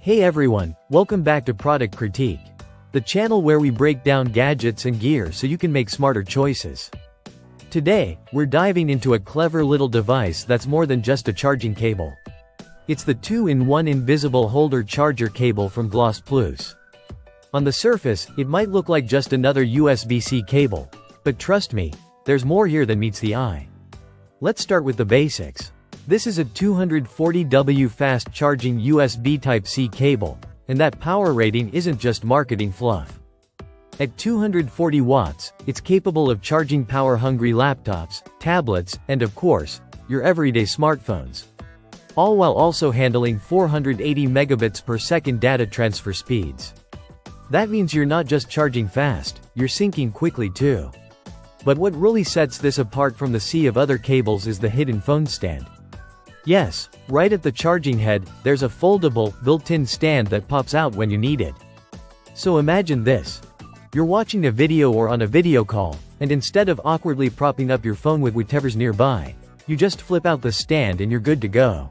Hey everyone, welcome back to Product Critique, the channel where we break down gadgets and gear so you can make smarter choices. Today, we're diving into a clever little device that's more than just a charging cable. It's the 2-in-1 invisible holder charger cable from GlossPluss. On the surface, it might look like just another USB-C cable, but trust me, there's more here than meets the eye. Let's start with the basics. This is a 240W fast-charging USB Type-C cable, and that power rating isn't just marketing fluff. At 240 watts, it's capable of charging power-hungry laptops, tablets, and of course, your everyday smartphones. All while also handling 480 megabits per second data transfer speeds. That means you're not just charging fast, you're syncing quickly too. But what really sets this apart from the sea of other cables is the hidden phone stand. Yes, right at the charging head, there's a foldable, built-in stand that pops out when you need it. So imagine this. You're watching a video or on a video call, and instead of awkwardly propping up your phone with whatever's nearby, you just flip out the stand and you're good to go.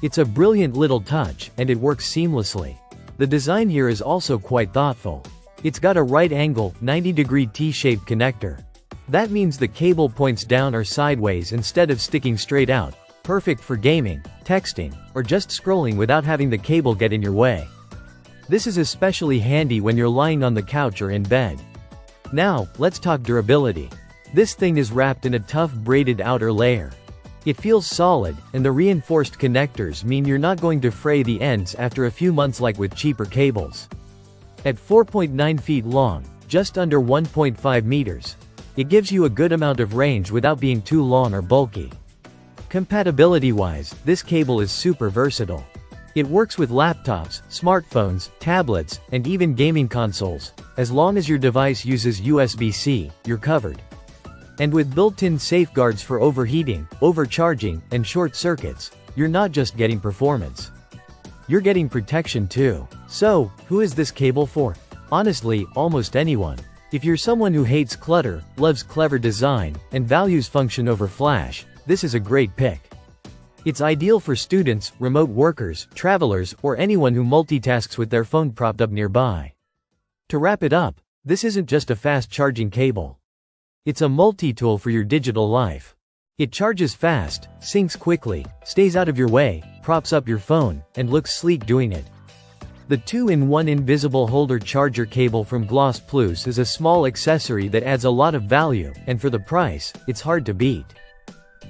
It's a brilliant little touch, and it works seamlessly. The design here is also quite thoughtful. It's got a right-angle, 90-degree T-shaped connector. That means the cable points down or sideways instead of sticking straight out. Perfect for gaming, texting, or just scrolling without having the cable get in your way. This is especially handy when you're lying on the couch or in bed. Now, let's talk durability. This thing is wrapped in a tough braided outer layer. It feels solid, and the reinforced connectors mean you're not going to fray the ends after a few months like with cheaper cables. At 4.9 feet long, just under 1.5 meters, it gives you a good amount of range without being too long or bulky. Compatibility-wise, this cable is super versatile. It works with laptops, smartphones, tablets, and even gaming consoles. As long as your device uses USB-C, you're covered. And with built-in safeguards for overheating, overcharging, and short circuits, you're not just getting performance. You're getting protection too. So, who is this cable for? Honestly, almost anyone. If you're someone who hates clutter, loves clever design, and values function over flash, this is a great pick. It's ideal for students, remote workers, travelers, or anyone who multitasks with their phone propped up nearby. To wrap it up, this isn't just a fast-charging cable. It's a multi-tool for your digital life. It charges fast, syncs quickly, stays out of your way, props up your phone, and looks sleek doing it. The 2-in-1 invisible holder charger cable from GlossPluss is a small accessory that adds a lot of value, and for the price, it's hard to beat.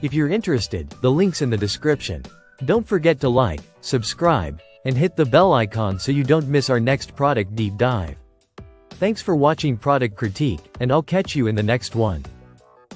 If you're interested, the link's in the description. Don't forget to like, subscribe, and hit the bell icon so you don't miss our next product deep dive. Thanks for watching Product Critique, and I'll catch you in the next one.